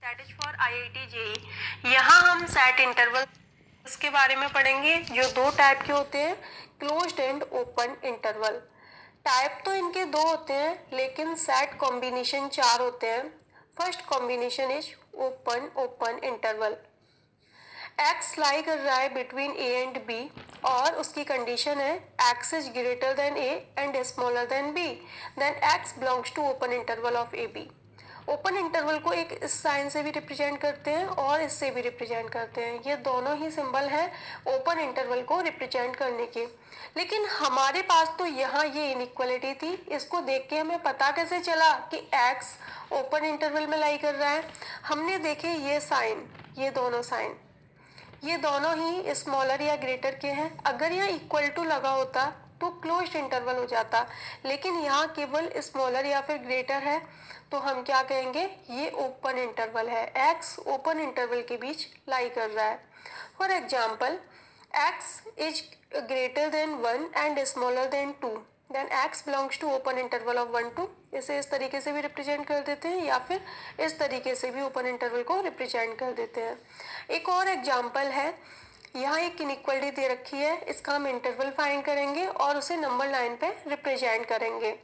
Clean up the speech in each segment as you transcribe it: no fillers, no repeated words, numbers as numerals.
That is for IIT JEE। यहाँ हम set interval के बारे में पढ़ेंगे जो दो टाइप के होते हैं, closed end open interval. Type तो इनके दो होते हैं लेकिन सेट कॉम्बिनेशन चार होते हैं। First combination is open open interval. X lie कर रहा है बिटवीन ए एंड बी और उसकी कंडीशन है x is greater than a and smaller than b, then x belongs to open interval of a b. Open interval को एक इस sign से भी रिप्रेजेंट करते हैं और इससे भी रिप्रेजेंट करते हैं। ये दोनों ही सिंबल हैं ओपन इंटरवल को रिप्रेजेंट करने के। लेकिन हमारे पास तो यहाँ ये इनइक्वालिटी थी, इसको देख के हमें पता कैसे चला कि एक्स ओपन इंटरवल में लाई कर रहा है। हमने देखे ये साइन, ये दोनों साइन, ये दोनों ही स्मॉलर या ग्रेटर के हैं। अगर यहाँ इक्वल टू लगा होता तो क्लोज्ड इंटरवल हो जाता, लेकिन यहाँ केवल स्मॉलर या फिर ग्रेटर है तो हम क्या कहेंगे, ये ओपन इंटरवल है। एक्स ओपन इंटरवल के बीच लाई कर रहा है। For example x is greater than 1 and smaller than 2, then x belongs to open interval of 1 2। इसे इस तरीके से भी रिप्रेजेंट कर देते हैं या फिर इस तरीके से भी ओपन इंटरवल को रिप्रेजेंट कर देते हैं। एक और एग्जाम्पल है, यहाँ एक इनइक्वालिटी दे रखी है, इसका हम इंटरवल फाइंड करेंगे और उसे नंबर लाइन पे रिप्रेजेंट करेंगे।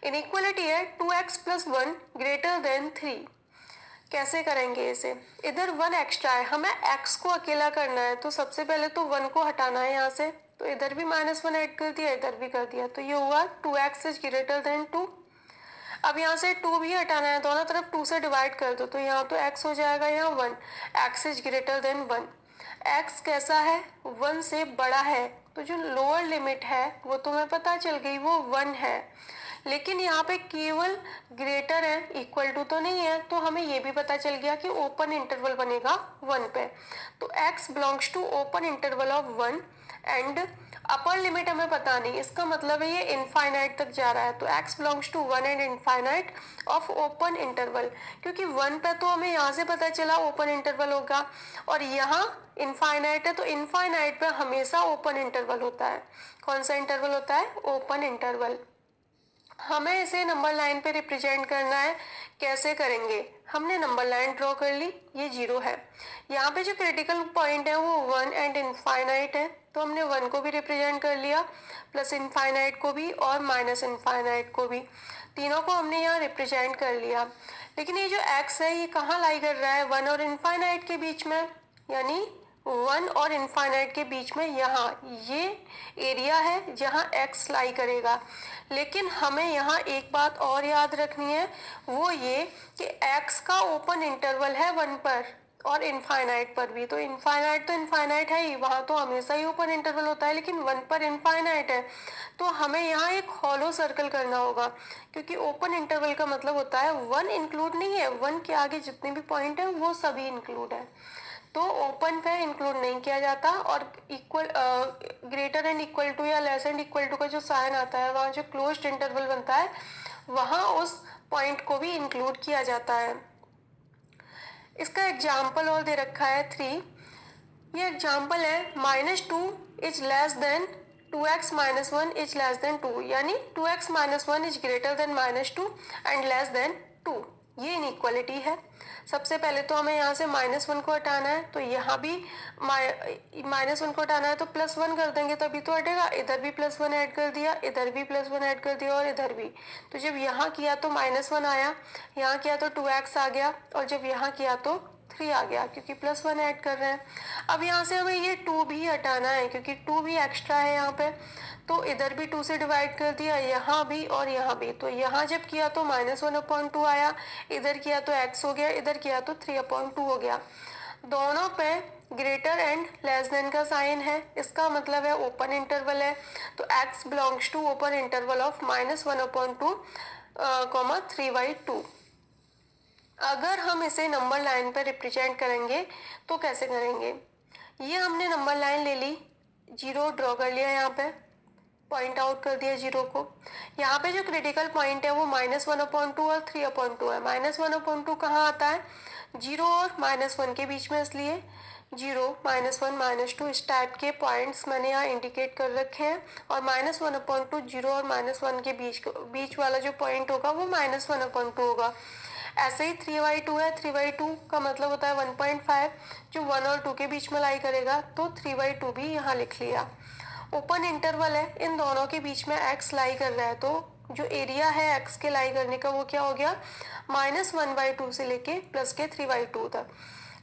इनइक्वालिटी है 2x + 1 ग्रेटर देन 3। कैसे करेंगे इसे, इधर 1 एक्स्ट्रा है, हमें x को अकेला करना है तो सबसे पहले तो 1 को हटाना है यहाँ से, तो इधर भी -1 ऐड कर दिया, इधर भी कर दिया, तो ये हुआ 2x इज ग्रेटर देन 2। अब यहाँ से 2 भी हटाना है, दोनों तरफ 2 से डिवाइड कर दो तो यहाँ तो x हो जाएगा, यहाँ 1, x is greater than 1। x कैसा है, 1 से बड़ा है, तो जो लोअर लिमिट है वो तुम्हें पता चल गई, वो 1 है। लेकिन यहाँ पे केवल ग्रेटर है, इक्वल टू तो नहीं है, तो हमें ये भी पता चल गया कि ओपन इंटरवल बनेगा 1 पे। तो x belongs to open interval of 1 and upper limit हमें पता नहीं, इसका मतलब है ये इनफाइनाइट तक जा रहा है, तो x belongs to 1 and infinite of open interval. क्योंकि 1 पे तो हमें यहाँ से पता चला ओपन इंटरवल होगा और यहाँ इनफाइनाइट है, तो इनफाइनाइट पे हमेशा ओपन इंटरवल होता है। कौन सा इंटरवल होता है, ओपन इंटरवल। हमें इसे नंबर लाइन पे रिप्रेजेंट करना है, कैसे करेंगे, हमने नंबर लाइन ड्रॉ कर ली, ये 0 है। यहाँ पे जो क्रिटिकल पॉइंट है वो 1 एंड इनफाइनाइट है, तो हमने 1 को भी रिप्रेजेंट कर लिया, प्लस इनफाइनाइट को भी और माइनस इनफाइनाइट को भी, तीनों को हमने यहाँ रिप्रेजेंट कर लिया। लेकिन ये जो x है ये कहाँ लाई कर रहा है, 1 और इनफाइनाइट के बीच में, यानी 1 और इनफाइनाइट के बीच में यहाँ ये एरिया है जहाँ x लाई करेगा। लेकिन हमें यहाँ एक बात और याद रखनी है, वो ये कि x का ओपन इंटरवल है 1 पर और इनफाइनाइट पर भी, तो इनफाइनाइट है ही, वहाँ तो हमेशा ही ओपन इंटरवल होता है, लेकिन 1 पर इनफाइनाइट है, तो हमें यहाँ एक हॉलो सर्कल करना होगा। क्योंकि ओपन इंटरवल का मतलब होता है 1 इंक्लूड नहीं है, 1 के आगे जितने भी पॉइंट है वो सभी इंक्लूड है, तो ओपन पे इंक्लूड नहीं किया जाता। और equal greater and equal to या लेस एंड इक्वल टू का जो साइन आता है, वहाँ जो क्लोज्ड इंटरवल बनता है वहाँ उस पॉइंट को भी इंक्लूड किया जाता है। इसका एग्जाम्पल और दे रखा है 3। ये एग्जाम्पल है -2 is less than 2x - 1 is less than 2, यानी 2x - 1 is greater than -2 and less then 2। ये इनइक्वालिटी है। सबसे पहले तो हमें यहाँ से -1 को हटाना है, तो यहाँ भी -1 को हटाना है तो +1 कर देंगे तभी तो हटेगा, इधर भी +1 ऐड कर दिया, इधर भी +1 ऐड कर दिया और इधर भी। तो जब यहाँ किया तो -1 आया, यहाँ किया तो 2x आ गया और जब यहाँ किया तो 3 आ गया, क्योंकि +1 ऐड कर रहे हैं। अब यहाँ से हमें ये 2 भी हटाना है क्योंकि 2 भी एक्स्ट्रा है यहाँ पे, तो इधर भी 2 से डिवाइड कर दिया, यहाँ भी और यहाँ भी। तो यहाँ जब किया तो -1/2 आया, इधर किया तो x हो गया, इधर किया तो 3/2 हो गया। दोनों पे ग्रेटर एंड लेस देन का साइन है, इसका मतलब है ओपन इंटरवल है, तो x belongs to open interval of -1/2 3/2। अगर हम इसे नंबर लाइन पर रिप्रेजेंट करेंगे तो कैसे करेंगे, ये हमने नंबर लाइन ले ली, 0 ड्रॉ कर लिया, यहाँ पे पॉइंट आउट कर दिया 0 को। यहाँ पे जो क्रिटिकल पॉइंट है वो -1/2 और 3/2 है। -1/2 कहाँ आता है, 0 और -1 के बीच में, इसलिए 0 -1 -2 इस टाइप के पॉइंट्स मैंने यहाँ इंडिकेट कर रखे हैं। और -1/2 0 और -1 के बीच वाला जो पॉइंट होगा वो -1/2 होगा। ऐसे ही 3/2 है, 3/2 का मतलब होता है 1.5, जो 1 और 2 के बीच में लाई करेगा, तो 3/2 भी यहाँ लिख लिया। ओपन इंटरवल है, इन दोनों के बीच में x लाई कर रहा है, तो जो एरिया है x के लाई करने का वो क्या हो गया, -1/2 से लेके प्लस के 3/2 तक।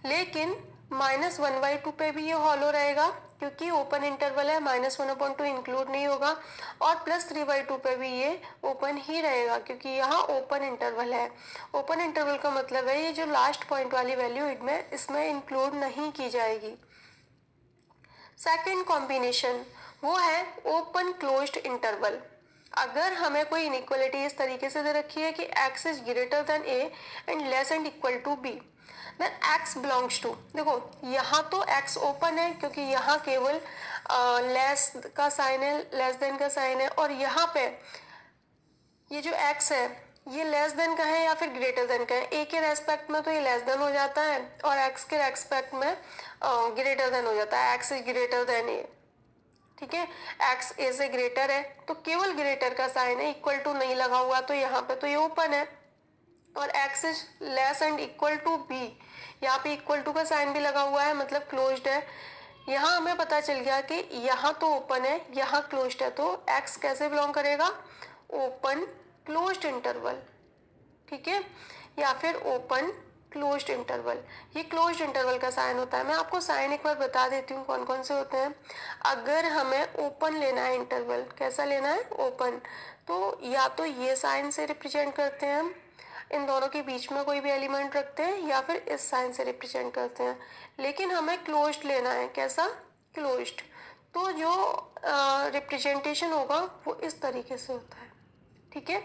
लेकिन -1/2 पे भी ये हॉलो रहेगा क्योंकि ओपन इंटरवल है, -1/2 इंक्लूड नहीं होगा, और +3/2 पे भी ये ओपन ही रहेगा क्योंकि यहाँ ओपन इंटरवल है। ओपन इंटरवल का मतलब है ये जो लास्ट पॉइंट वाली वैल्यू इसमें इंक्लूड नहीं की जाएगी। सेकेंड कॉम्बिनेशन वो है ओपन क्लोज्ड इंटरवल। अगर हमें कोई इनइक्वालिटी इस तरीके से दे रखी है कि x is greater than a and less and equal to b, then x belongs to, देखो यहाँ तो x ओपन है क्योंकि यहाँ केवल लेस का साइन है, लेस देन का साइन है, और यहाँ पे ये जो x है ये लेस देन का है या फिर ग्रेटर देन का है। a के रेस्पेक्ट में तो ये लेस देन हो जाता है और x के रेस्पेक्ट में ग्रेटर देन हो जाता है, x is greater than a। ठीक है, x a से ग्रेटर है तो केवल ग्रेटर का साइन है, इक्वल टू नहीं लगा हुआ, तो यहाँ पे तो ये ओपन है। और x is less and equal to b, यहाँ पे इक्वल टू का साइन भी लगा हुआ है, मतलब क्लोज्ड है। यहाँ हमें पता चल गया कि यहाँ तो ओपन है, यहाँ क्लोज्ड है, तो x कैसे बिलोंग करेगा, ओपन क्लोज्ड इंटरवल। ठीक है, या फिर ओपन क्लोज्ड इंटरवल, ये क्लोज्ड इंटरवल का साइन होता है। मैं आपको साइन एक बार बता देती हूँ कौन कौन से होते हैं। अगर हमें ओपन लेना है इंटरवल, कैसा लेना है, ओपन, तो या तो ये साइन से रिप्रेजेंट करते हैं हम, इन दोनों के बीच में कोई भी एलिमेंट रखते हैं, या फिर इस साइन से रिप्रेजेंट करते हैं। लेकिन हमें क्लोज्ड लेना है, कैसा, क्लोज्ड, तो जो रिप्रेजेंटेशन होगा वो इस तरीके से होता है। ठीक है,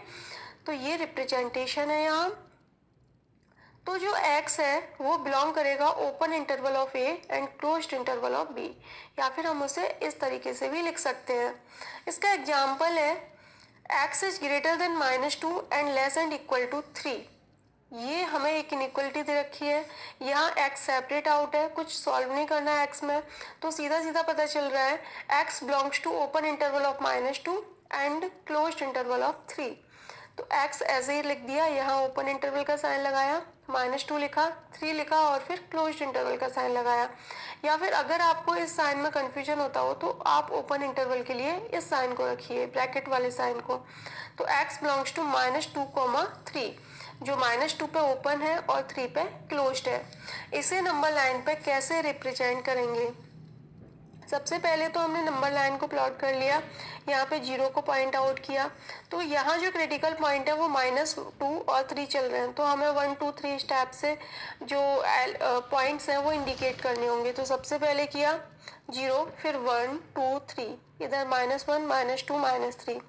तो ये रिप्रेजेंटेशन है यहाँ। तो जो x है वो बिलोंग करेगा open interval of a and closed interval of b, या फिर हम उसे इस तरीके से भी लिख सकते हैं। इसका एग्जाम्पल है x is greater than -2 and less and equal to 3। ये हमें एक इनइक्वलिटी दे रखी है, यहाँ x सेपरेट आउट है, कुछ सॉल्व नहीं करना है x में, तो सीधा सीधा पता चल रहा है x belongs to open interval of -2 and closed interval of 3। तो x ऐसे ही लिख दिया, यहाँ ओपन इंटरवल का साइन लगाया, -2 लिखा, 3 लिखा, और फिर क्लोज्ड इंटरवल का साइन लगाया। या फिर अगर आपको इस साइन में कंफ्यूजन होता हो तो आप ओपन इंटरवल के लिए इस साइन को रखिए, ब्रैकेट वाले साइन को। तो x बिलोंग्स टू -2, 3, जो -2 पे ओपन है और 3 पे क्लोज्ड है। इसे नंबर लाइन पे कैसे रिप्रेजेंट करेंगे, सबसे पहले तो हमने नंबर लाइन को प्लॉट कर लिया, यहाँ पे 0 को पॉइंट आउट किया, तो यहाँ जो क्रिटिकल पॉइंट है वो -2 और 3 चल रहे हैं, तो हमें 1 2 3 स्टेप से जो पॉइंट्स हैं वो इंडिकेट करने होंगे। तो सबसे पहले किया 0, फिर 1 2 3, इधर -1 -2 -3,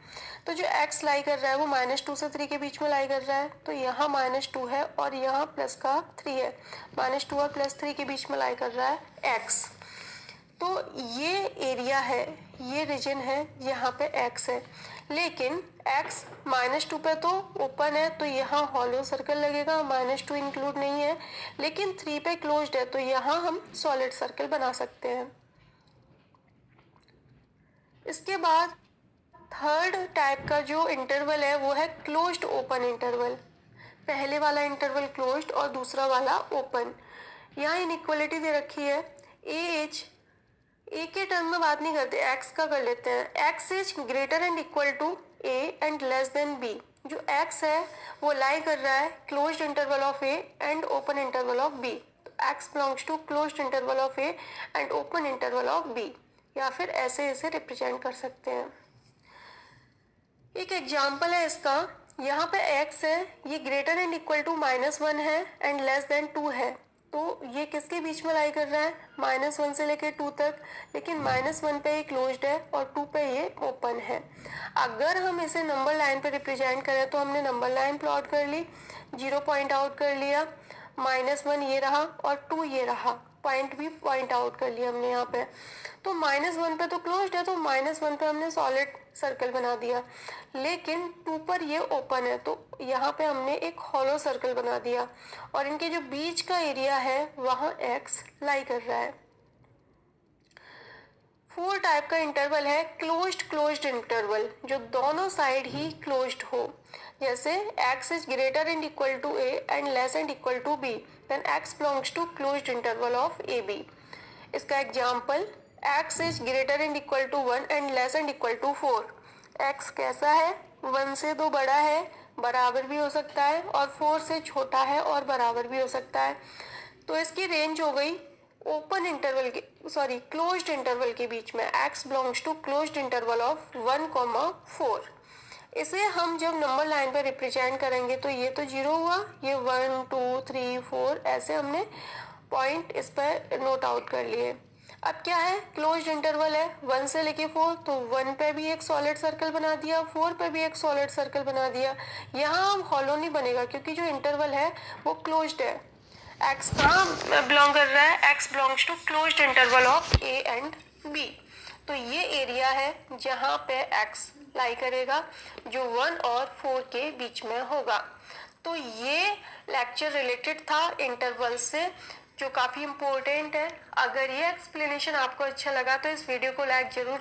तो जो x लाई कर रहा है वो -2 से 3 के बीच में लाई कर रहा है, तो यहाँ -2 है और यहाँ प्लस का 3 है, -2 और +3 के बीच में लाई कर रहा है x। तो ये एरिया है, ये रीजन है, यहाँ पे x है, लेकिन x -2 पे तो ओपन है तो यहाँ हॉलो सर्कल लगेगा, -2 इंक्लूड नहीं है, लेकिन 3 पे क्लोज्ड है तो यहाँ हम सॉलिड सर्कल बना सकते हैं। इसके बाद थर्ड टाइप का जो इंटरवल है वो है क्लोज्ड ओपन इंटरवल। पहले वाला इंटरवल क्लोज्ड और दूसरा वाला ओपन। यहाँ इनइक्वालिटी दे रखी है, ए के टर्म में बात नहीं करते, x का कर लेते हैं। x is greater and equal to a and less than b। जो x है वो लाई कर रहा है closed interval of a and open interval of b। तो x belongs to closed interval of a and open interval of b, या फिर ऐसे इसे रिप्रेजेंट कर सकते हैं। एक एग्जाम्पल है इसका, यहाँ पे x है, ये ग्रेटर एंड इक्वल टू -1 है एंड लेस देन 2 है, तो ये किसके बीच में लाई कर रहा है, -1 से लेकर 2 तक, लेकिन -1 पे ये क्लोज्ड है और 2 पे ये ओपन है। अगर हम इसे नंबर लाइन पे रिप्रेजेंट करें तो हमने नंबर लाइन प्लॉट कर ली, 0 पॉइंट आउट कर लिया, -1 ये रहा और 2 ये रहा, पॉइंट भी पॉइंट आउट कर लिया हमने यहाँ पे। तो -1 पे तो क्लोज्ड है तो -1 पे हमने सॉलिड सर्कल बना दिया, लेकिन 2 पर ये ओपन है तो यहाँ पे हमने एक हॉलो सर्कल बना दिया, और इनके जो बीच का एरिया है वहाँ x लाई कर रहा है। 4 टाइप का इंटरवल है क्लोज्ड इंटरवल, जो दोनों साइड ही क्लोज्ड हो। जैसे x is greater and equal to a and less and equal to b, then x belongs to closed interval of a b. इसका example, x is greater and equal to 1 and less and equal to 4। x कैसा है? 1 से तो बड़ा है, बराबर भी हो सकता है, और 4 से छोटा है और बराबर भी हो सकता है। तो इसकी रेंज हो गई ओपन इंटरवल के, सॉरी क्लोज्ड इंटरवल के बीच में। x belongs to closed interval of 1,4। इसे हम जब नंबर लाइन पे रिप्रेजेंट करेंगे तो ये तो 0 हुआ, ये 1 2 3 4 ऐसे हमने पॉइंट इस पर नोट आउट कर लिए। अब क्या है, क्लोज्ड इंटरवल है 1 से लेके 4, तो 1 पे भी एक सॉलिड सर्कल बना दिया, 4 पे भी एक सॉलिड सर्कल बना दिया। यहाँ हॉलो नहीं बनेगा क्योंकि जो इंटरवल है वो क्लोज्ड है। x कहाँ बिलोंग कर रहा है? x belongs to closed interval of a and b। तो ये एरिया है जहाँ पे x लाई करेगा, जो 1 और 4 के बीच में होगा। तो ये लेक्चर रिलेटेड था इंटरवल से, जो काफ़ी इम्पोर्टेंट है। अगर ये एक्सप्लेनेशन आपको अच्छा लगा तो इस वीडियो को लाइक जरूर